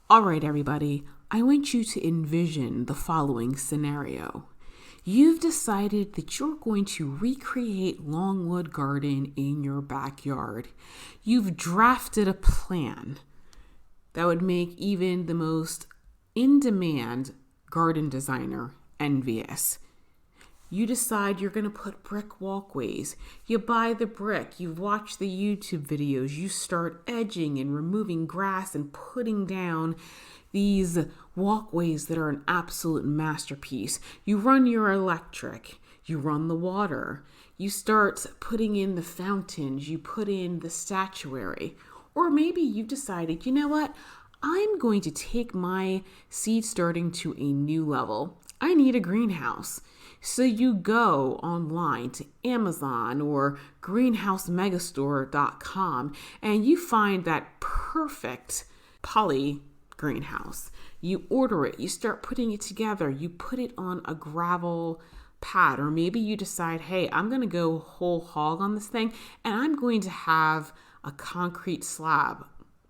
All right, everybody, I want you to envision the following scenario. You've decided that you're going to recreate Longwood Garden in your backyard. You've drafted a plan that would make even the most in-demand garden designer envious. You decide you're going to put brick walkways. You buy the brick. You watch the YouTube videos. You start edging and removing grass and putting down these walkways that are an absolute masterpiece. You run your electric. You run the water. You start putting in the fountains. You put in the statuary. Or maybe you've decided, you know what? I'm going to take my seed starting to a new level. I need a greenhouse. So you go online to Amazon or greenhousemegastore.com and you find that perfect poly greenhouse. You order it, you start putting it together, you put it on a gravel pad, or maybe you decide, hey, I'm going to go whole hog on this thing and I'm going to have a concrete slab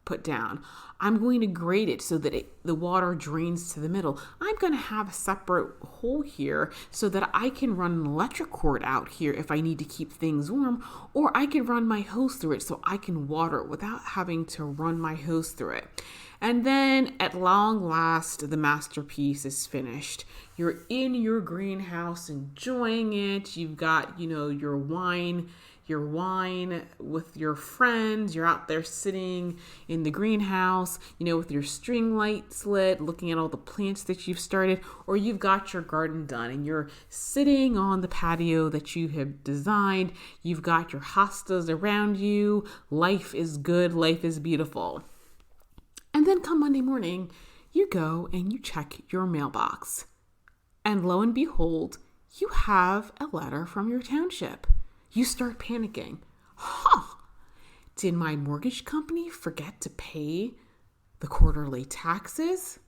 put down. I'm going to grate it so that the water drains to the middle. I'm going to have a separate hole here so that I can run an electric cord out here if I need to keep things warm, or I can run my hose through it so I can water it without having to run my hose through it. And then at long last, the masterpiece is finished. You're in your greenhouse enjoying it. You've got, your wine with your friends. You're out there sitting in the greenhouse, with your string lights lit, looking at all the plants that you've started, or you've got your garden done and you're sitting on the patio that you have designed. You've got your hostas around you. Life is good. Life is beautiful. And then come Monday morning, you go and you check your mailbox. And lo and behold, you have a letter from your township. You start panicking. Did my mortgage company forget to pay the quarterly taxes?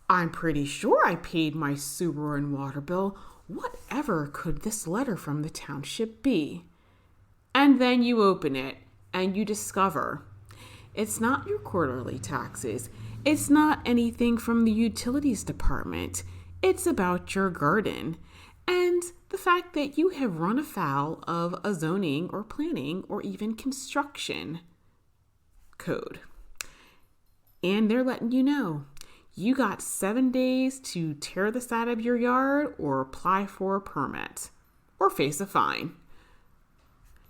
I'm pretty sure I paid my sewer and water bill. Whatever could this letter from the township be? And then you open it and you discover it's not your quarterly taxes. It's not anything from the utilities department. It's about your garden. And the fact that you have run afoul of a zoning or planning or even construction code. And they're letting you know you got 7 days to tear this out of your yard or apply for a permit or face a fine.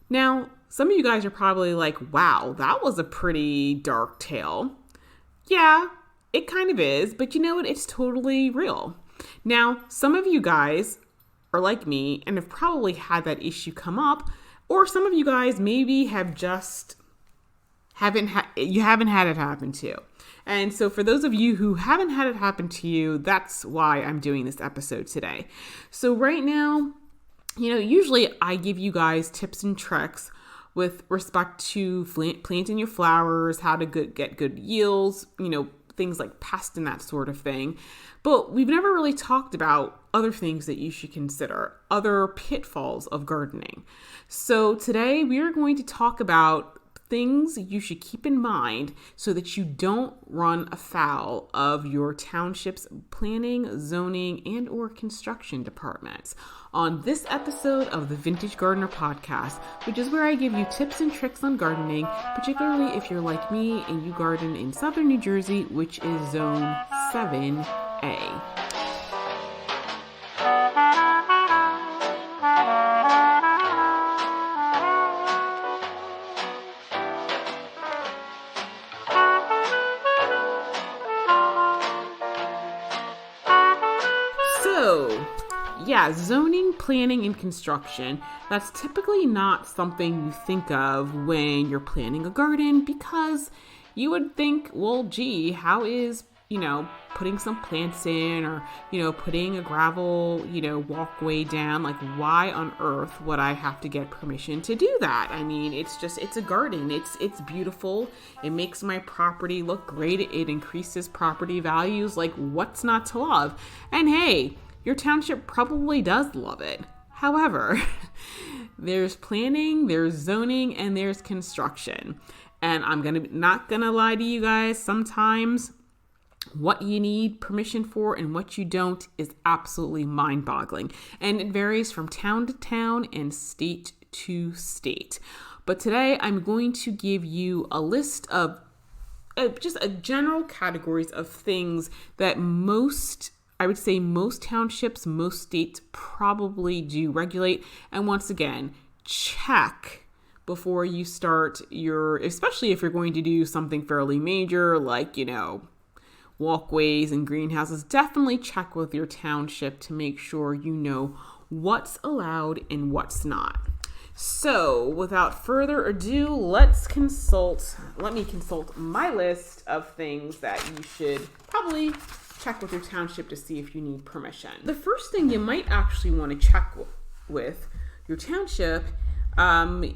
Now, some of you guys are probably like, wow, that was a pretty dark tale. Yeah, it kind of is, but you know what? It's totally real. Now, some of you guys are like me and have probably had that issue come up, or some of you guys maybe have just haven't had it happen to you. And so for those of you who haven't had it happen to you, that's why I'm doing this episode today. So right now, usually I give you guys tips and tricks with respect to planting your flowers, how to get good yields, things like pest and that sort of thing. But we've never really talked about other things that you should consider, other pitfalls of gardening. So today we are going to talk about things you should keep in mind so that you don't run afoul of your township's planning, zoning, and or construction departments on this episode of the Vintage Gardener Podcast, which is where I give you tips and tricks on gardening, particularly if you're like me and you garden in southern New Jersey, which is zone 7A. Zoning, planning, and construction, that's typically not something you think of when you're planning a garden, because you would think, well, gee, how is, putting some plants in or, putting a gravel, walkway down, like why on earth would I have to get permission to do that? I mean, it's a garden. It's beautiful. It makes my property look great. It increases property values. Like, what's not to love? And hey, your township probably does love it. However, there's planning, there's zoning, and there's construction. And I'm not gonna lie to you guys, sometimes what you need permission for and what you don't is absolutely mind-boggling. And it varies from town to town and state to state. But today I'm going to give you a list of just a general categories of things that I would say most townships, most states probably do regulate. And once again, check before you start especially if you're going to do something fairly major, like, walkways and greenhouses, definitely check with your township to make sure you know what's allowed and what's not. So without further ado, let me consult my list of things that you should probably check with your township to see if you need permission. The first thing you might actually want to check with your township, I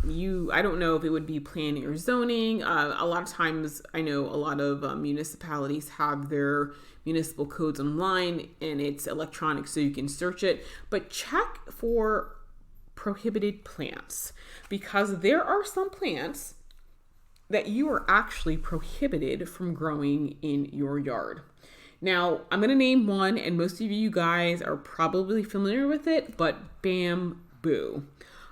don't know if it would be planning or zoning. A lot of times I know a lot of municipalities have their municipal codes online and it's electronic so you can search it, but check for prohibited plants, because there are some plants that you are actually prohibited from growing in your yard. Now, I'm going to name one, and most of you guys are probably familiar with it, but bamboo.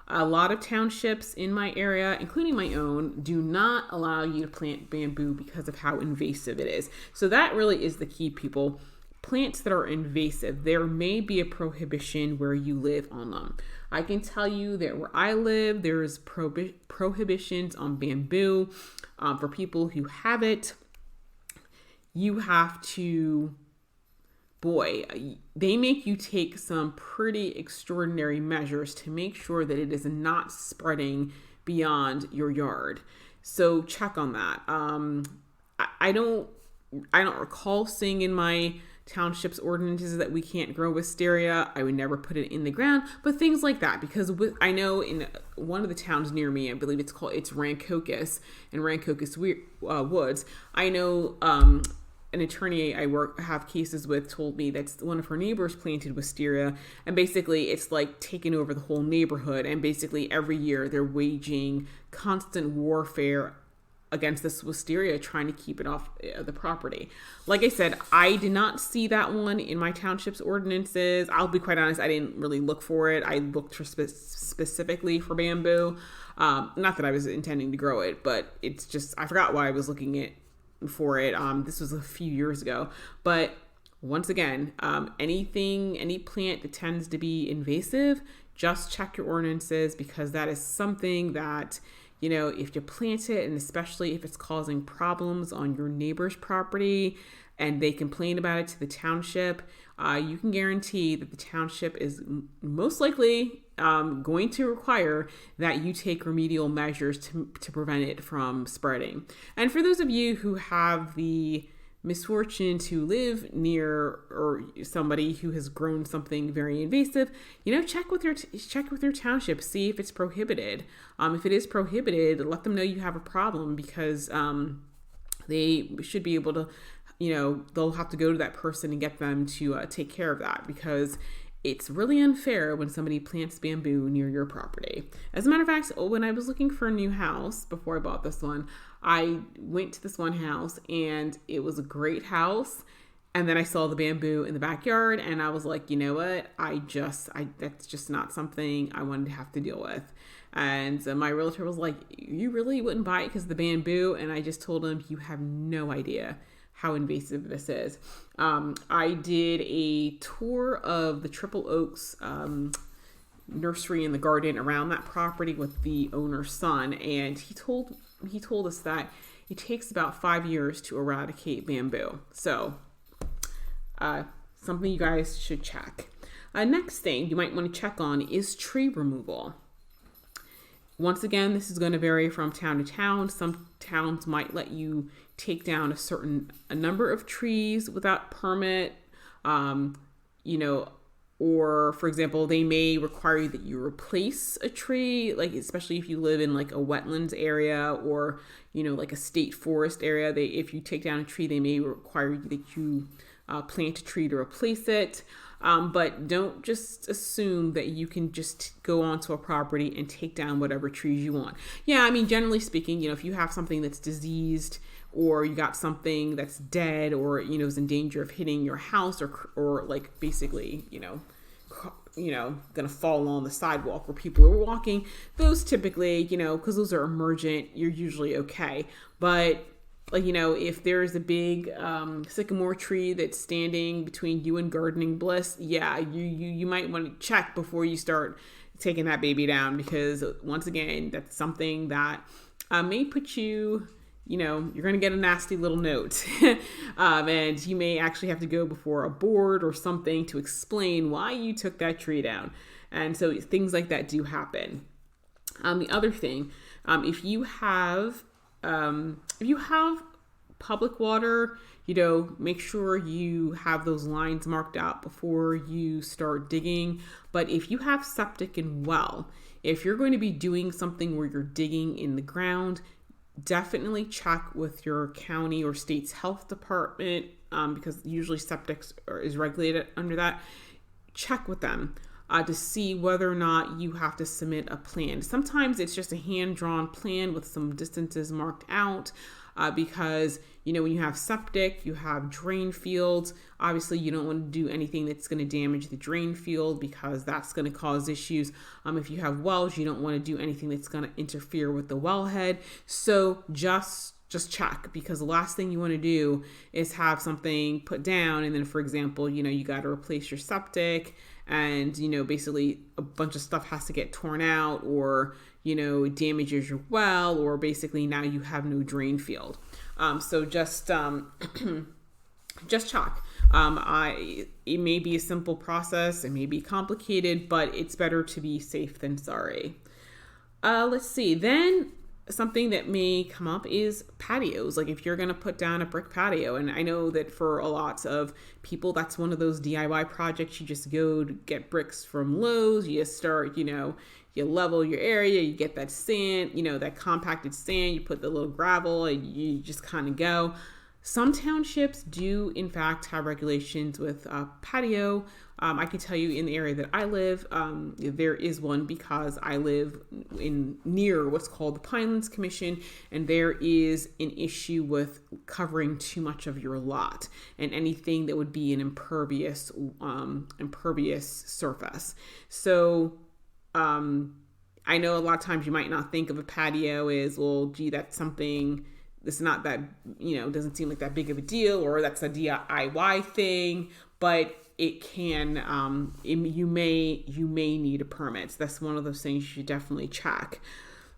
A lot of townships in my area, including my own, do not allow you to plant bamboo because of how invasive it is. So that really is the key, people. Plants that are invasive, there may be a prohibition where you live on them. I can tell you that where I live, there's prohibitions on bamboo. For people who have it, you have to, they make you take some pretty extraordinary measures to make sure that it is not spreading beyond your yard. So check on that. I don't recall seeing in my township's ordinances that we can't grow wisteria. I would never put it in the ground, but things like that, because I know in one of the towns near me, I believe it's Rancocas and Rancocas Woods. I know an attorney I have cases with told me that one of her neighbors planted wisteria, and basically it's like taking over the whole neighborhood, and basically every year they're waging constant warfare against this wisteria, trying to keep it off the property. Like I said, I did not see that one in my township's ordinances. I'll be quite honest, I didn't really look for it. I looked for specifically for bamboo. Not that I was intending to grow it, but it's just, I forgot why I was looking for it. This was a few years ago. But once again, any plant that tends to be invasive, just check your ordinances, because that is something that, if you plant it, and especially if it's causing problems on your neighbor's property and they complain about it to the township, you can guarantee that the township is most likely going to require that you take remedial measures to prevent it from spreading. And for those of you who have the misfortune to live near or somebody who has grown something very invasive, check with your township, see if it's prohibited. If it is prohibited, let them know you have a problem, because they should be able to, they'll have to go to that person and get them to take care of that, because it's really unfair when somebody plants bamboo near your property. As a matter of fact, when I was looking for a new house before I bought this one, I went to this one house and it was a great house. And then I saw the bamboo in the backyard and I was like, you know what? That's just not something I wanted to have to deal with. And so my realtor was like, you really wouldn't buy it because of the bamboo? And I just told him, you have no idea how invasive this is. I did a tour of the Triple Oaks nursery and the garden around that property with the owner's son, and he told us that it takes about 5 years to eradicate bamboo. So something you guys should check. Next thing you might want to check on is tree removal. Once again, this is going to vary from town to town. Some towns might let you take down a number of trees without permit, or for example, they may require that you replace a tree, like especially if you live in like a wetlands area or, like a state forest area. If you take down a tree, they may require that you plant a tree to replace it. But don't just assume that you can just go onto a property and take down whatever trees you want. Yeah, I mean, generally speaking, if you have something that's diseased, or you got something that's dead, or, is in danger of hitting your house, or like basically, gonna fall on the sidewalk where people are walking, those typically, because those are emergent, you're usually okay. But if there's a big sycamore tree that's standing between you and gardening bliss, yeah, you might want to check before you start taking that baby down, because once again, that's something that may put you, you're going to get a nasty little note. And you may actually have to go before a board or something to explain why you took that tree down. And so things like that do happen. The other thing, if you have public water, make sure you have those lines marked out before you start digging. But if you have septic and well, if you're going to be doing something where you're digging in the ground, definitely check with your county or state's health department, because usually septic is regulated under that. Check with them to see whether or not you have to submit a plan. Sometimes it's just a hand-drawn plan with some distances marked out, because when you have septic, you have drain fields. Obviously, you don't want to do anything that's going to damage the drain field, because that's going to cause issues. If you have wells, you don't want to do anything that's going to interfere with the wellhead. So just check, because the last thing you want to do is have something put down and then, for example, you got to replace your septic, and basically a bunch of stuff has to get torn out, or it damages your well, or basically now you have no drain field. So just check. It may be a simple process, it may be complicated, but it's better to be safe than sorry. Let's see. Then something that may come up is patios. Like if you're going to put down a brick patio, and I know that for a lot of people, that's one of those DIY projects. You just go to get bricks from Lowe's, you start, you level your area, you get that sand, that compacted sand, you put the little gravel, and you just kind of go. Some townships do, in fact, have regulations with patio. I can tell you in the area that I live, there is one, because I live near what's called the Pinelands Commission, and there is an issue with covering too much of your lot and anything that would be an impervious surface. So I know a lot of times you might not think of a patio as, well, gee, that's something that's not that, doesn't seem like that big of a deal, or that's a DIY thing, but it can, you may need a permit. So that's one of those things you should definitely check.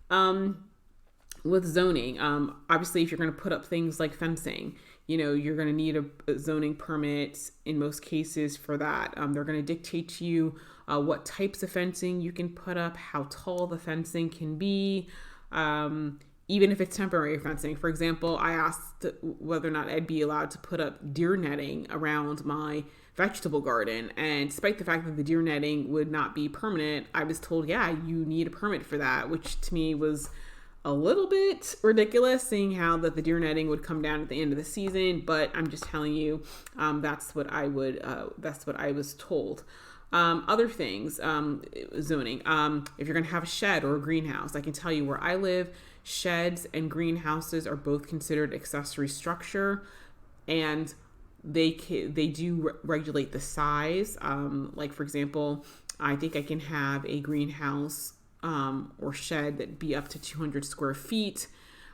With zoning, obviously, if you're going to put up things like fencing, you're going to need a zoning permit in most cases for that. They're going to dictate to you what types of fencing you can put up, how tall the fencing can be, even if it's temporary fencing. For example, I asked whether or not I'd be allowed to put up deer netting around my vegetable garden, and despite the fact that the deer netting would not be permanent, I was told, yeah, you need a permit for that, which to me was a little bit ridiculous, seeing how that the deer netting would come down at the end of the season. But I'm just telling you, that's what I was told. Other things, zoning. If you're going to have a shed or a greenhouse, I can tell you where I live, sheds and greenhouses are both considered accessory structure, and they do regulate the size. Like for example, I think I can have a greenhouse or shed that be up to 200 square feet.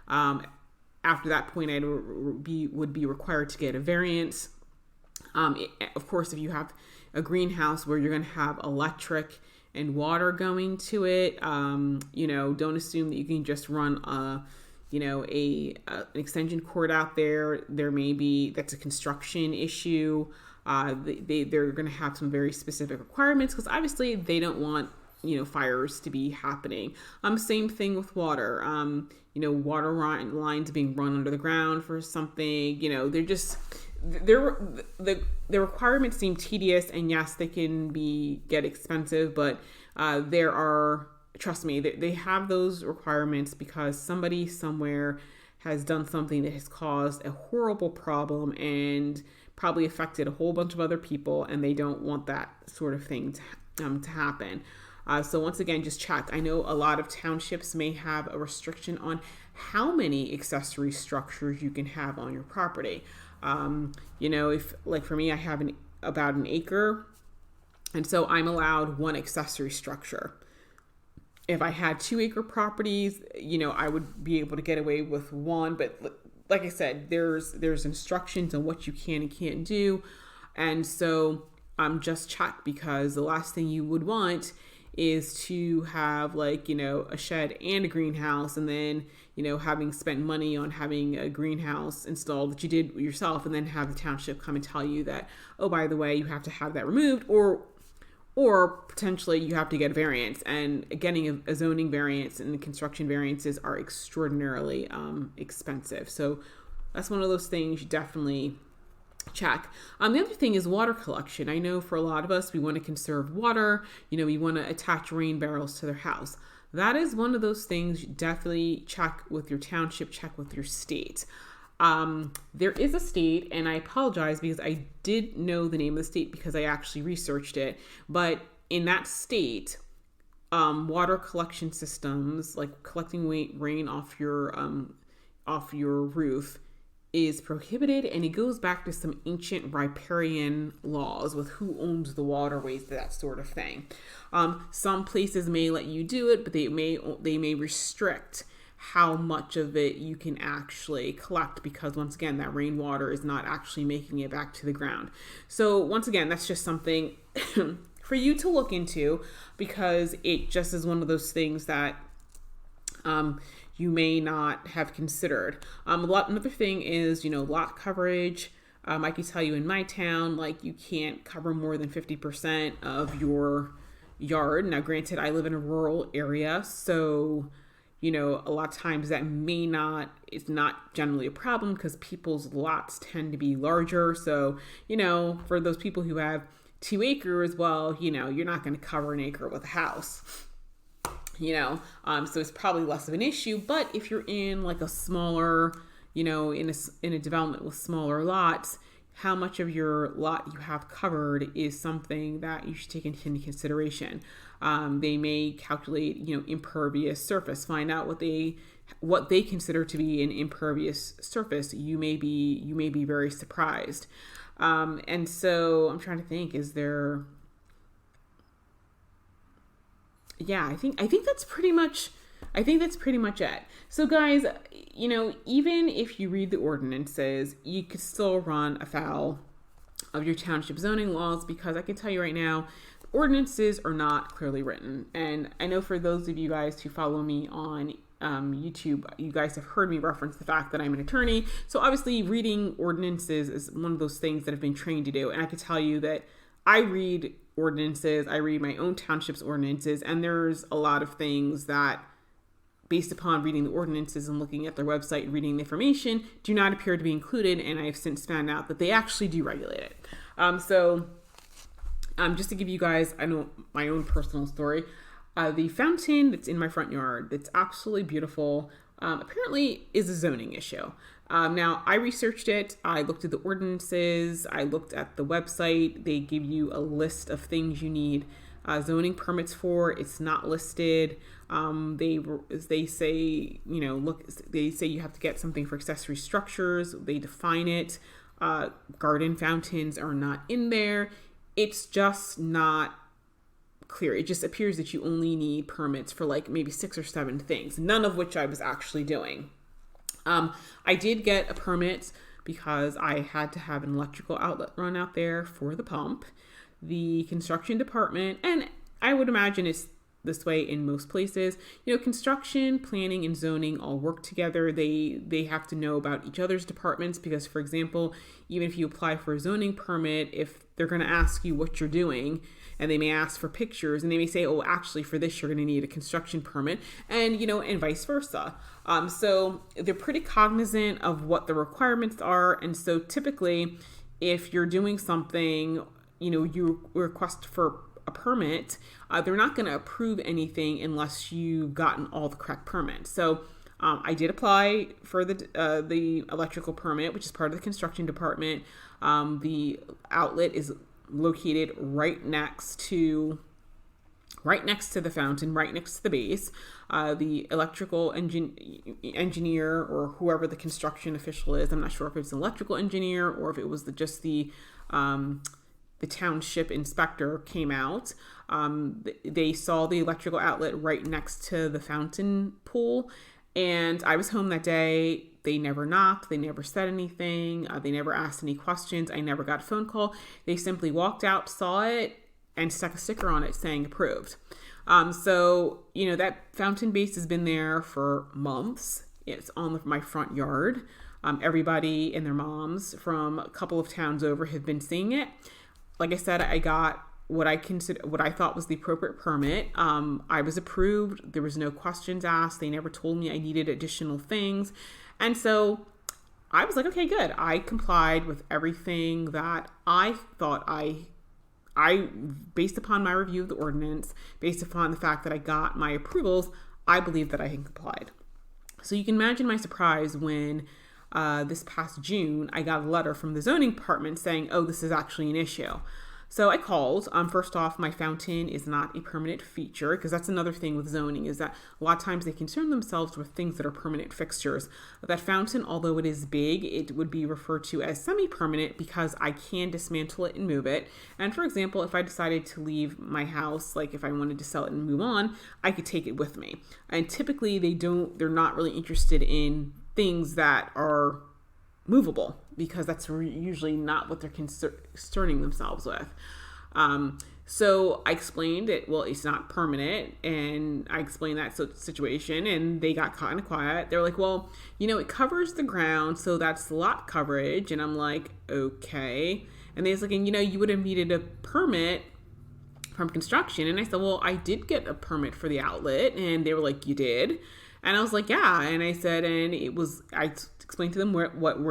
After that point, I would be required to get a variance. Of course, if you have a greenhouse where you're going to have electric and water going to it, don't assume that you can just run an extension cord out there. That's a construction issue. They're going to have some very specific requirements, because obviously they don't want fires to be happening. Same thing with water. Water lines being run under the ground for something. The requirements seem tedious, and yes, they can get expensive, but trust me, they have those requirements because somebody somewhere has done something that has caused a horrible problem and probably affected a whole bunch of other people, and they don't want that sort of thing to happen. So once again, just check. I know a lot of townships may have a restriction on how many accessory structures you can have on your property. If like for me, I have about an acre, and so I'm allowed one accessory structure. If I had 2-acre properties, I would be able to get away with one. But like I said, there's instructions on what you can and can't do. And so just check, because the last thing you would want is to have a shed and a greenhouse, and then, having spent money on having a greenhouse installed that you did yourself, and then have the township come and tell you that, oh, by the way, you have to have that removed, or potentially you have to get a variance. And getting a zoning variance and the construction variances are extraordinarily expensive. So that's one of those things you definitely check. The other thing is water collection. I know for a lot of us, we want to conserve water. We want to attach rain barrels to their house. That is one of those things you definitely check with your township, check with your state. There is a state, and I apologize because I did know the name of the state because I actually researched it. But in that state, water collection systems, like collecting rain off your roof, is prohibited, and it goes back to some ancient riparian laws with who owns the waterways, that sort of thing. Some places may let you do it, but they may restrict how much of it you can actually collect, because once again, that rainwater is not actually making it back to the ground. So once again, that's just something for you to look into, because it just is one of those things that you may not have considered. Another thing is, lot coverage. I can tell you in my town, you can't cover more than 50% of your yard. Now, granted, I live in a rural area, so a lot of times that it's not generally a problem because people's lots tend to be larger. So, for those people who have 2 acres, well, you're not going to cover an acre with a house. So it's probably less of an issue. But if you're in a smaller, in a development with smaller lots, how much of your lot you have covered is something that you should take into consideration. They may calculate, impervious surface, find out what they consider to be an impervious surface. You may be very surprised. And so I'm trying to think, is there... Yeah, I think that's pretty much it. So guys, even if you read the ordinances, you could still run afoul of your township zoning laws, because I can tell you right now, ordinances are not clearly written. And I know for those of you guys who follow me on YouTube, you guys have heard me reference the fact that I'm an attorney. So obviously reading ordinances is one of those things that I've been trained to do. And I can tell you that I read ordinances, I read my own township's ordinances, and there's a lot of things that, based upon reading the ordinances and looking at their website and reading the information, do not appear to be included, and I have since found out that they actually do regulate it. Just to give you guys, I know my own personal story, the fountain that's in my front yard, that's absolutely beautiful, apparently is a zoning issue. Now, I researched it. I looked at the ordinances. I looked at the website. They give you a list of things you need zoning permits for. It's not listed. They say, they say you have to get something for accessory structures. They define it. Garden fountains are not in there. It's just not clear. It just appears that you only need permits for maybe 6 or 7 things, none of which I was actually doing. I did get a permit because I had to have an electrical outlet run out there for the pump. The construction department, and I would imagine it's this way in most places, construction, planning, and zoning all work together. They have to know about each other's departments because, for example, even if you apply for a zoning permit, if they're going to ask you what you're doing, and they may ask for pictures, and they may say, oh, actually for this, you're going to need a construction permit, and vice versa. So they're pretty cognizant of what the requirements are. And so typically if you're doing something, you request for a permit, they're not going to approve anything unless you've gotten all the correct permits. So I did apply for the electrical permit, which is part of the construction department. The outlet is located right next to the fountain, right next to the base. The electrical engineer or whoever the construction official is, I'm not sure if it's an electrical engineer or if it was just the township inspector, came out. They saw the electrical outlet right next to the fountain pool, and I was home that day. They never knocked. They never said anything. They never asked any questions. I never got a phone call. They simply walked out, saw it, and stuck a sticker on it saying approved. So, that fountain base has been there for months. It's on my front yard. Everybody and their moms from a couple of towns over have been seeing it. Like I said, I got what I thought was the appropriate permit. I was approved. There was no questions asked. They never told me I needed additional things. And so I was like, okay, good. I complied with everything that I thought I based upon my review of the ordinance, based upon the fact that I got my approvals, I believe that I had complied. So you can imagine my surprise when this past June, I got a letter from the zoning department saying, oh, this is actually an issue. So I called. First off, my fountain is not a permanent feature, because that's another thing with zoning, is that a lot of times they concern themselves with things that are permanent fixtures. That fountain, although it is big, it would be referred to as semi-permanent because I can dismantle it and move it. And for example, if I decided to leave my house, like if I wanted to sell it and move on, I could take it with me. And typically they're not really interested in things that are movable, because that's usually not what they're concerning themselves with. So I explained it. Well, it's not permanent. And I explained that situation, and they got kind of quiet. They're like, well, it covers the ground, so that's lot coverage. And I'm like, okay. And they was like, you would have needed a permit from construction. And I said, well, I did get a permit for the outlet. And they were like, you did? And I was like, yeah. And I said, and I explained to them where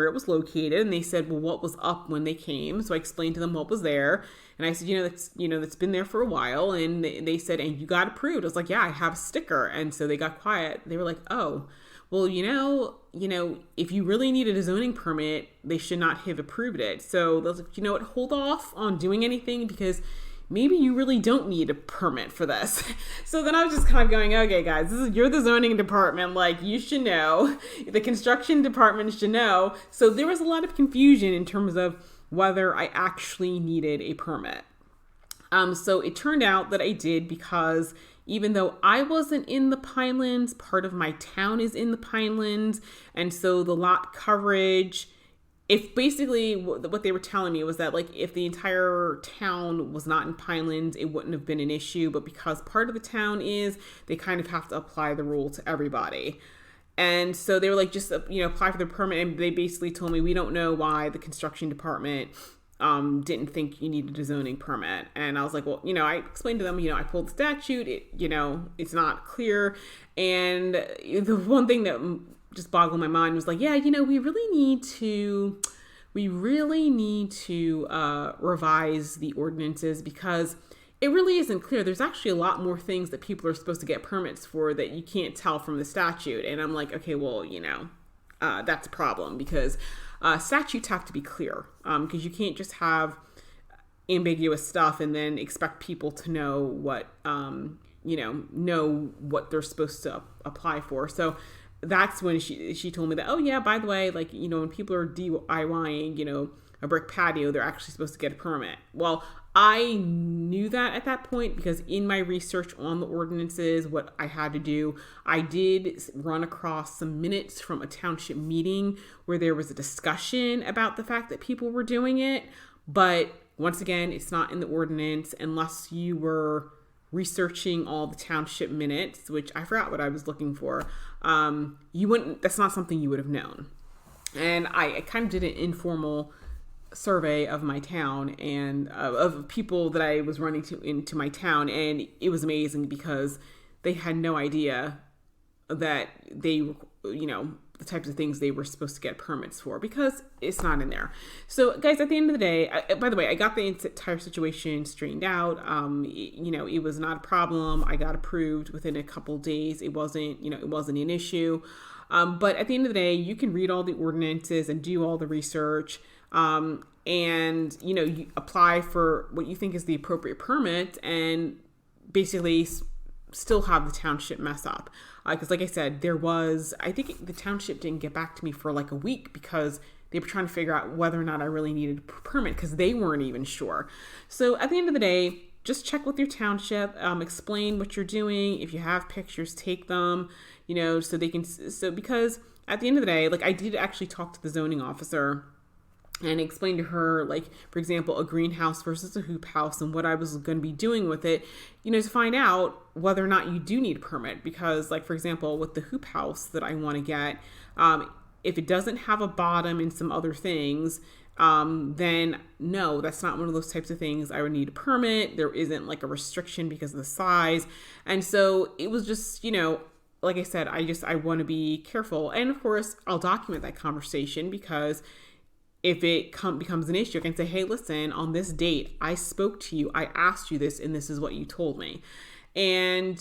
it was located. And they said, well, what was up when they came? So I explained to them what was there. And I said, that's been there for a while. And they said, and you got approved. I was like, yeah, I have a sticker. And so they got quiet. They were like, oh, well, if you really needed a zoning permit, they should not have approved it. So they was like, what, hold off on doing anything, because maybe you really don't need a permit for this. So then I was just kind of going, okay, guys, you're the zoning department. Like, you should know. The construction department should know. So there was a lot of confusion in terms of whether I actually needed a permit. So it turned out that I did, because even though I wasn't in the Pinelands, part of my town is in the Pinelands. And so the lot coverage, if basically what they were telling me was that, like, if the entire town was not in Pinelands, it wouldn't have been an issue. But because part of the town is, they kind of have to apply the rule to everybody. And so they were like, just, apply for the permit. And they basically told me, we don't know why the construction department didn't think you needed a zoning permit. And I was like, well, I explained to them, I pulled the statute, it's not clear. And the one thing that just boggled my mind was like, yeah, we really need to revise the ordinances, because it really isn't clear. There's actually a lot more things that people are supposed to get permits for that you can't tell from the statute. And I'm like, okay, well, that's a problem, because statutes have to be clear, because you can't just have ambiguous stuff and then expect people to know what they're supposed to apply for. So that's when she told me that, oh yeah, by the way, like, when people are DIYing, a brick patio, they're actually supposed to get a permit. Well, I knew that at that point, because in my research on the ordinances, what I had to do, I did run across some minutes from a township meeting where there was a discussion about the fact that people were doing it. But once again, it's not in the ordinance unless you were researching all the township minutes, which I forgot what I was looking for. That's not something you would have known. And I kind of did an informal survey of my town and of people that I was running into my town. And it was amazing, because they had no idea that they, the types of things they were supposed to get permits for, because it's not in there. So guys, at the end of the day, by the way, I got the entire situation straightened out. It was not a problem. I got approved within a couple days. It wasn't an issue. But at the end of the day, you can read all the ordinances and do all the research. And, you apply for what you think is the appropriate permit and basically still have the township mess up. Because like I said, I think the township didn't get back to me for like a week because they were trying to figure out whether or not I really needed a permit because they weren't even sure. So at the end of the day, just check with your township, explain what you're doing. If you have pictures, take them, so they can, because at the end of the day, like I did actually talk to the zoning officer and explain to her, like, for example, a greenhouse versus a hoop house and what I was going to be doing with it, to find out whether or not you do need a permit. Because, like, for example, with the hoop house that I want to get, if it doesn't have a bottom and some other things, then no, that's not one of those types of things I would need a permit. There isn't like a restriction because of the size. And so it was just, like I said, I want to be careful. And of course, I'll document that conversation because if it becomes an issue, I can say, hey, listen, on this date, I spoke to you, I asked you this, and this is what you told me. And,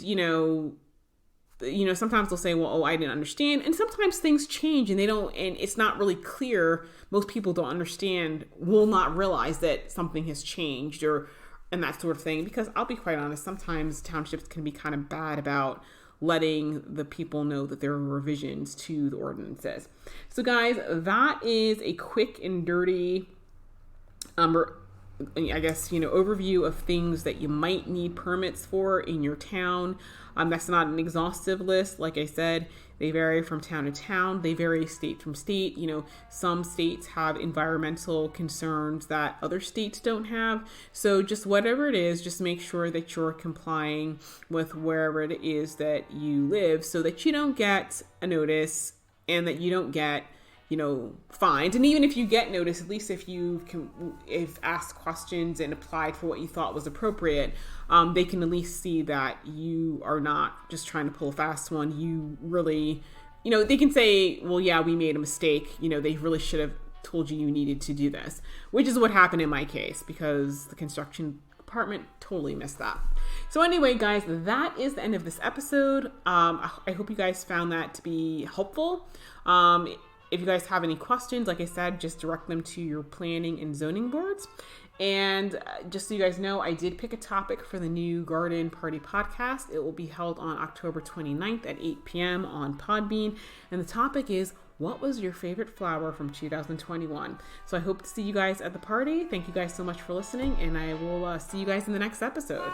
sometimes they'll say, well, I didn't understand. And sometimes things change and and it's not really clear. Most people don't understand, will not realize that something has changed and that sort of thing. Because I'll be quite honest, sometimes townships can be kind of bad about letting the people know that there are revisions to the ordinances. So guys, that is a quick and dirty, overview of things that you might need permits for in your town. That's not an exhaustive list. Like I said, they vary from town to town. They vary state from state. Some states have environmental concerns that other states don't have. So just whatever it is, just make sure that you're complying with wherever it is that you live so that you don't get a notice and that you don't get fined. And even if you get notice, at least if asked questions and applied for what you thought was appropriate, they can at least see that you are not just trying to pull a fast one. You really, they can say, well, yeah, we made a mistake. They really should have told you needed to do this, which is what happened in my case because the construction department totally missed that. So anyway, guys, that is the end of this episode. I hope you guys found that to be helpful. If you guys have any questions, like I said, just direct them to your planning and zoning boards. And just so you guys know, I did pick a topic for the new Garden Party podcast. It will be held on October 29th at 8 p.m. on Podbean. And the topic is, what was your favorite flower from 2021? So I hope to see you guys at the party. Thank you guys so much for listening, and I will see you guys in the next episode.